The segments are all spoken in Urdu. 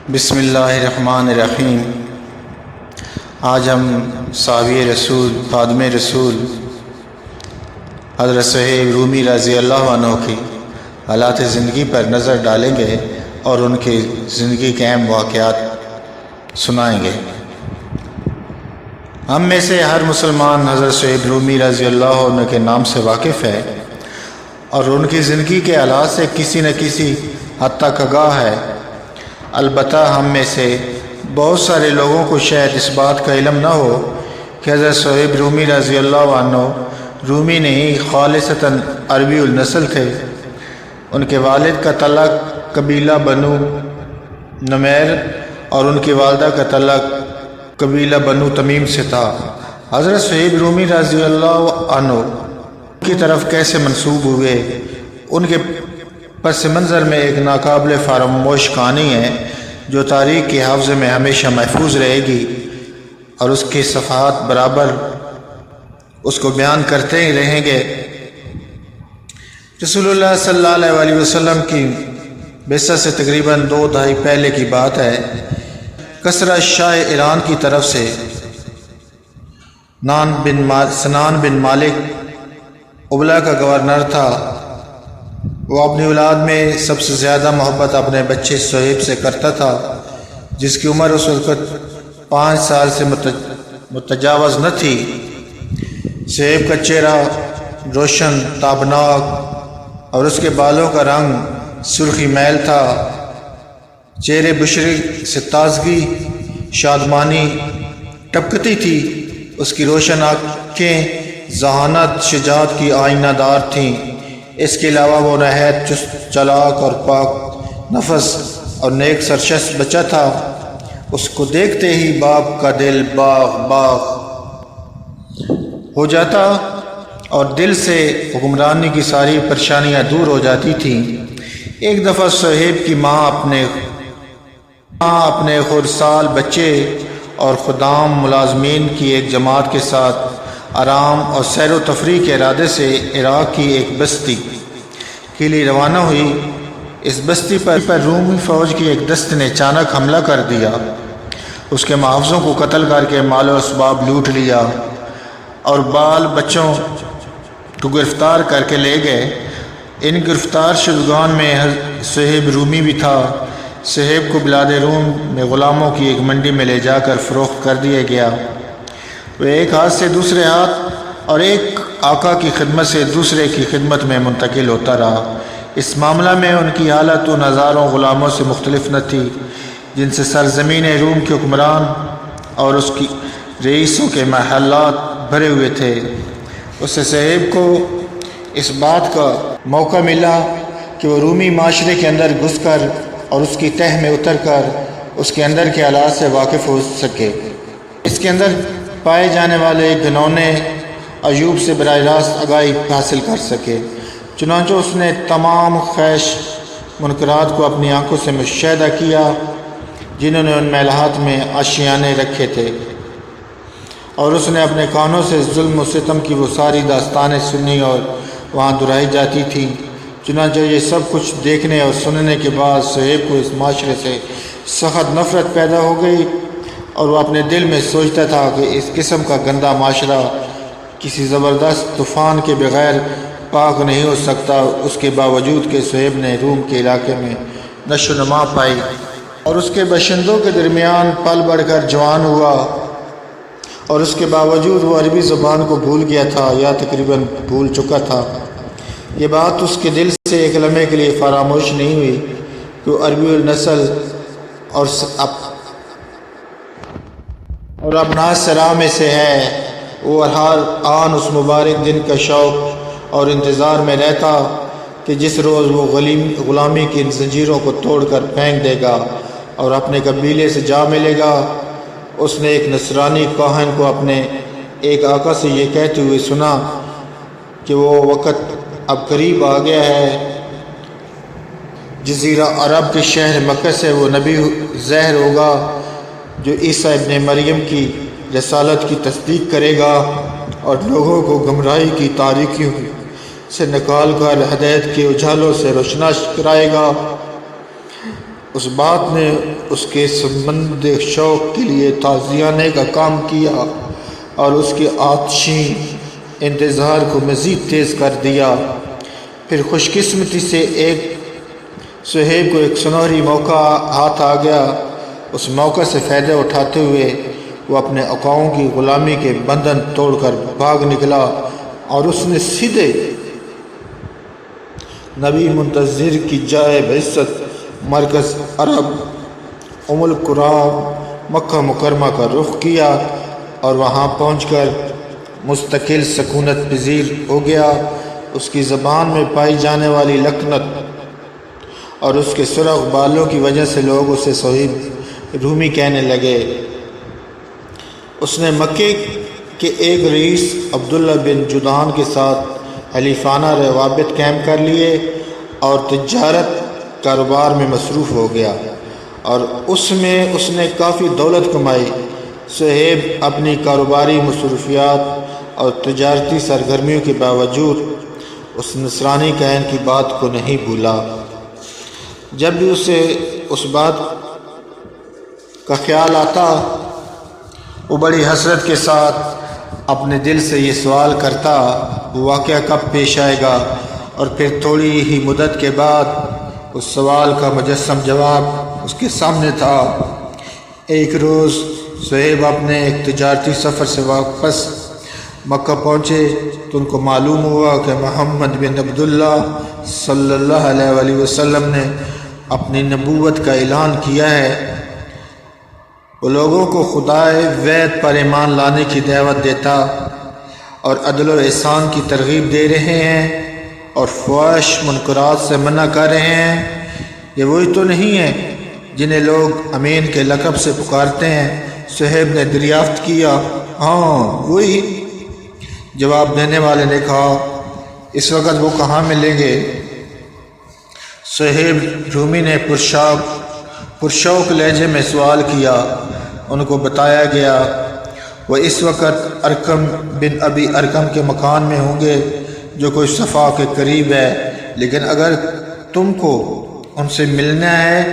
بسم اللہ الرحمن الرحیم۔ آج ہم صحابی رسول خادم رسول حضرت صہیب رومی رضی اللہ عنہ کی حالات زندگی پر نظر ڈالیں گے اور ان کی زندگی کے اہم واقعات سنائیں گے۔ ہم میں سے ہر مسلمان حضرت صہیب رومی رضی اللہ عنہ کے نام سے واقف ہے اور ان کی زندگی کے حالات سے کسی نہ کسی حد تک آگاہ ہے۔ البتہ ہم میں سے بہت سارے لوگوں کو شاید اس بات کا علم نہ ہو کہ حضرت صہیب رومی رضی اللہ عنہ رومی نہیں خالصتاً عربی النسل تھے۔ ان کے والد کا تعلق قبیلہ بنو نمیر اور ان کی والدہ کا تعلق قبیلہ بنو تمیم سے تھا۔ حضرت صہیب رومی رضی اللہ عنہ کی طرف کیسے منسوب ہوئے، ان کے پس منظر میں ایک ناقابل فراموش کہانی ہے جو تاریخ کے حافظے میں ہمیشہ محفوظ رہے گی اور اس کے صفحات برابر اس کو بیان کرتے ہی رہیں گے۔ رسول اللہ صلی اللہ علیہ وسلم کی بعثت سے تقریباً 2 دہائی پہلے کی بات ہے۔ کسرا شاہ ایران کی طرف سے سنان بن مالک ابلا کا گورنر تھا۔ وہ اپنی اولاد میں سب سے زیادہ محبت اپنے بچے صہیب سے کرتا تھا، جس کی عمر اس وقت 5 سال سے متجاوز نہ تھی۔ صہیب کا چہرہ روشن تابناک اور اس کے بالوں کا رنگ سرخی میل تھا۔ چہرے بشری سے تازگی شادمانی ٹپکتی تھی۔ اس کی روشن آنکھیں ذہانت شجاعت کی آئینہ دار تھیں۔ اس کے علاوہ وہ نہایت چست چالاک اور پاک نفس اور نیک سرشت بچہ تھا۔ اس کو دیکھتے ہی باپ کا دل باغ باغ ہو جاتا اور دل سے حکمرانی کی ساری پریشانیاں دور ہو جاتی تھیں۔ ایک دفعہ صہیب کی ماں اپنے خردسال بچے اور خدام ملازمین کی ایک جماعت کے ساتھ آرام اور سیر و تفریح کے ارادے سے عراق کی ایک بستی کے لیے روانہ ہوئی۔ اس بستی پر رومی فوج کی ایک دست نے اچانک حملہ کر دیا، اس کے محافظوں کو قتل کر کے مال و اسباب لوٹ لیا اور بال بچوں کو گرفتار کر کے لے گئے۔ ان گرفتار شدگان میں صہیب رومی بھی تھا۔ صہیب کو بلاد روم میں غلاموں کی ایک منڈی میں لے جا کر فروخت کر دیا گیا۔ وہ ایک ہاتھ سے دوسرے ہاتھ اور ایک آقا کی خدمت سے دوسرے کی خدمت میں منتقل ہوتا رہا۔ اس معاملہ میں ان کی حالت ان ہزاروں غلاموں سے مختلف نہ تھی جن سے سرزمین روم کے حکمران اور اس کی رئیسوں کے محلات بھرے ہوئے تھے۔ اس سے صہیب کو اس بات کا موقع ملا کہ وہ رومی معاشرے کے اندر گھس کر اور اس کی تہہ میں اتر کر اس کے اندر کے حالات سے واقف ہو سکے، اس کے اندر پائے جانے والے گھنونے عیوب سے براہ راست آگاہی حاصل کر سکے۔ چنانچہ اس نے تمام خیش منکرات کو اپنی آنکھوں سے مشاہدہ کیا جنہوں نے ان محلات میں آشیانے رکھے تھے، اور اس نے اپنے کانوں سے ظلم و ستم کی وہ ساری داستانیں سنی اور وہاں دہرائی جاتی تھیں۔ چنانچہ یہ سب کچھ دیکھنے اور سننے کے بعد صہیب کو اس معاشرے سے سخت نفرت پیدا ہو گئی اور وہ اپنے دل میں سوچتا تھا کہ اس قسم کا گندا معاشرہ کسی زبردست طوفان کے بغیر پاک نہیں ہو سکتا۔ اس کے باوجود کہ صہیب نے روم کے علاقے میں نشو و نما پائی اور اس کے باشندوں کے درمیان پل بڑھ کر جوان ہوا، اور اس کے باوجود وہ عربی زبان کو بھول گیا تھا یا تقریباً بھول چکا تھا۔ یہ بات اس کے دل سے ایک لمحے کے لیے فراموش نہیں ہوئی کہ وہ عربی النسل اور ابناء سرا میں سے ہے۔ وہ ہر آن اس مبارک دن کا شوق اور انتظار میں رہتا کہ جس روز وہ غلامی کی ان زنجیروں کو توڑ کر پھینک دے گا اور اپنے قبیلے سے جا ملے گا۔ اس نے ایک نصرانی کاہن کو اپنے ایک آقا سے یہ کہتے ہوئے سنا کہ وہ وقت اب قریب آ گیا ہے، جزیرہ عرب کے شہر مکہ سے وہ نبی ظاہر ہوگا جو عیسیٰ ابن مریم کی رسالت کی تصدیق کرے گا اور لوگوں کو گمراہی کی تاریکیوں سے نکال کر ہدایت کے اجالوں سے روشناس کرائے گا۔ اس بات نے اس کے سمند شوق کے لیے تازیانے کا کام کیا اور اس کے آتشی انتظار کو مزید تیز کر دیا۔ پھر خوش قسمتی سے صہیب کو ایک سنہری موقع ہاتھ آ گیا۔ اس موقع سے فائدہ اٹھاتے ہوئے وہ اپنے اقاؤں کی غلامی کے بندھن توڑ کر بھاگ نکلا اور اس نے سیدھے نبی منتظر کی جائے بعثت مرکز عرب القریٰ مکہ مکرمہ کا رخ کیا اور وہاں پہنچ کر مستقل سکونت پذیر ہو گیا۔ اس کی زبان میں پائی جانے والی لکنت اور اس کے سرخ بالوں کی وجہ سے لوگ اسے صہیب رومی کہنے لگے۔ اس نے مکے کے ایک رئیس عبداللہ بن جدعان کے ساتھ حلیفانہ روابط قائم کر لیے اور تجارت کاروبار میں مصروف ہو گیا اور اس میں اس نے کافی دولت کمائی۔ صہیب اپنی کاروباری مصروفیات اور تجارتی سرگرمیوں کے باوجود اس نصرانی کہن کی بات کو نہیں بھولا۔ جب بھی اسے اس بات کا خیال آتا وہ بڑی حسرت کے ساتھ اپنے دل سے یہ سوال کرتا وہ واقعہ کب پیش آئے گا، اور پھر تھوڑی ہی مدت کے بعد اس سوال کا مجسم جواب اس کے سامنے تھا۔ ایک روز صہیب اپنے ایک تجارتی سفر سے واپس مکہ پہنچے تو ان کو معلوم ہوا کہ محمد بن عبداللہ صلی اللہ علیہ وآلہ وسلم نے اپنی نبوت کا اعلان کیا ہے۔ وہ لوگوں کو خدائے وحید پر ایمان لانے کی دعوت دیتا اور عدل و احسان کی ترغیب دے رہے ہیں اور فحش منکرات سے منع کر رہے ہیں۔ یہ وہی تو نہیں ہے جنہیں لوگ امین کے لقب سے پکارتے ہیں؟ صہیب نے دریافت کیا۔ ہاں وہی، جواب دینے والے نے کہا۔ اس وقت وہ کہاں ملیں گے؟ صہیب رومی نے پرشوق لہجے میں سوال کیا۔ ان کو بتایا گیا وہ اس وقت ارقم بن ابی ارقم کے مکان میں ہوں گے جو کوئی صفا کے قریب ہے، لیکن اگر تم کو ان سے ملنا ہے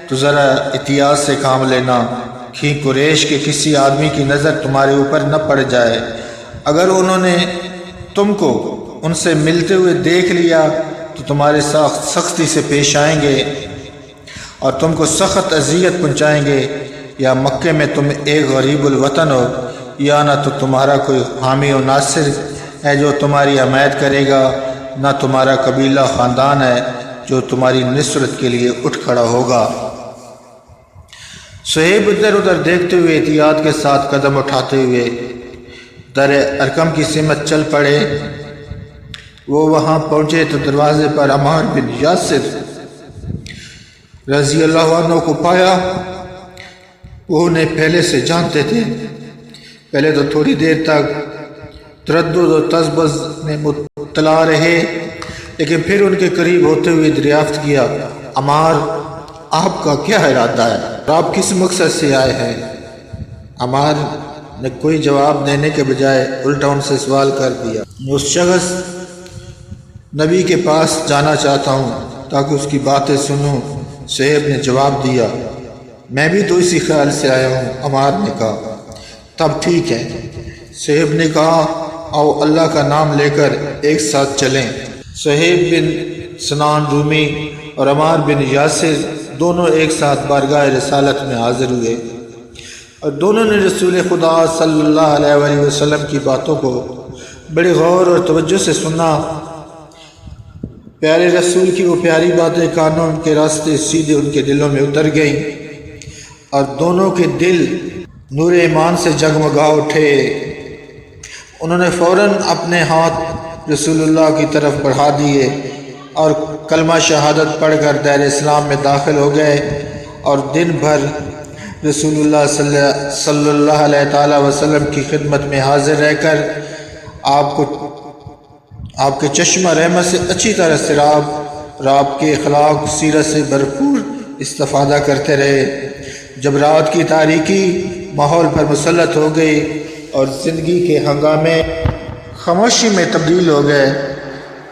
تو ذرا احتیاط سے کام لینا، کہ قریش کے کسی آدمی کی نظر تمہارے اوپر نہ پڑ جائے۔ اگر انہوں نے تم کو ان سے ملتے ہوئے دیکھ لیا تو تمہارے ساتھ سختی سے پیش آئیں گے اور تم کو سخت اذیت پہنچائیں گے، یا مکے میں تم ایک غریب الوطن ہو، یا نہ تو تمہارا کوئی حامی و ناصر ہے جو تمہاری حمایت کرے گا، نہ تمہارا قبیلہ خاندان ہے جو تمہاری نصرت کے لیے اٹھ کھڑا ہوگا۔ صہیب ادھر ادھر دیکھتے ہوئے احتیاط کے ساتھ قدم اٹھاتے ہوئے در ارقم کی سمت چل پڑے۔ وہ وہاں پہنچے تو دروازے پر عمار بن یاسر رضی اللہ عنہ کو پایا۔ وہ انہیں پہلے سے جانتے تھے۔ پہلے تو تھوڑی دیر تک تردد و تذبذب میں مبتلا رہے، لیکن پھر ان کے قریب ہوتے ہوئے دریافت کیا، عمار آپ کا کیا ارادہ ہے؟ آپ کس مقصد سے آئے ہیں؟ عمار نے کوئی جواب دینے کے بجائے الٹا ان سے سوال کر دیا، اس شخص نبی کے پاس جانا چاہتا ہوں تاکہ اس کی باتیں سنوں۔ صہیب نے جواب دیا، میں بھی تو اسی خیال سے آیا ہوں۔ عمار نے کہا، تب ٹھیک ہے۔ صہیب نے کہا، آؤ اللہ کا نام لے کر ایک ساتھ چلیں۔ صہیب بن سنان رومی اور عمار بن یاسر دونوں ایک ساتھ بارگاہ رسالت میں حاضر ہوئے اور دونوں نے رسول خدا صلی اللہ علیہ وآلہ وسلم کی باتوں کو بڑے غور اور توجہ سے سنا۔ پیارے رسول کی وہ پیاری باتیں کانوں کے راستے سیدھے ان کے دلوں میں اتر گئیں اور دونوں کے دل نور ایمان سے جگمگا اٹھے۔ انہوں نے فوراً اپنے ہاتھ رسول اللہ کی طرف بڑھا دیے اور کلمہ شہادت پڑھ کر دائر اسلام میں داخل ہو گئے اور دن بھر رسول اللہ صلی اللہ علیہ تعالی وسلم کی خدمت میں حاضر رہ کر آپ کے چشمہ رحمت سے اچھی طرح سے اور آپ کے اخلاق سیرت سے بھرپور استفادہ کرتے رہے۔ جب رات کی تاریکی ماحول پر مسلط ہو گئی اور زندگی کے ہنگامے خاموشی میں تبدیل ہو گئے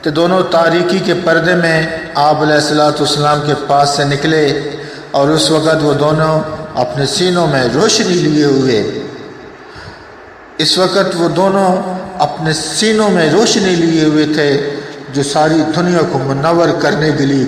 تو دونوں تاریکی کے پردے میں آپ علیہ الصلوۃ والسلام کے پاس سے نکلے اور اس وقت وہ دونوں اپنے سینوں میں روشنی لیے ہوئے تھے جو ساری دنیا کو منور کرنے کے لیے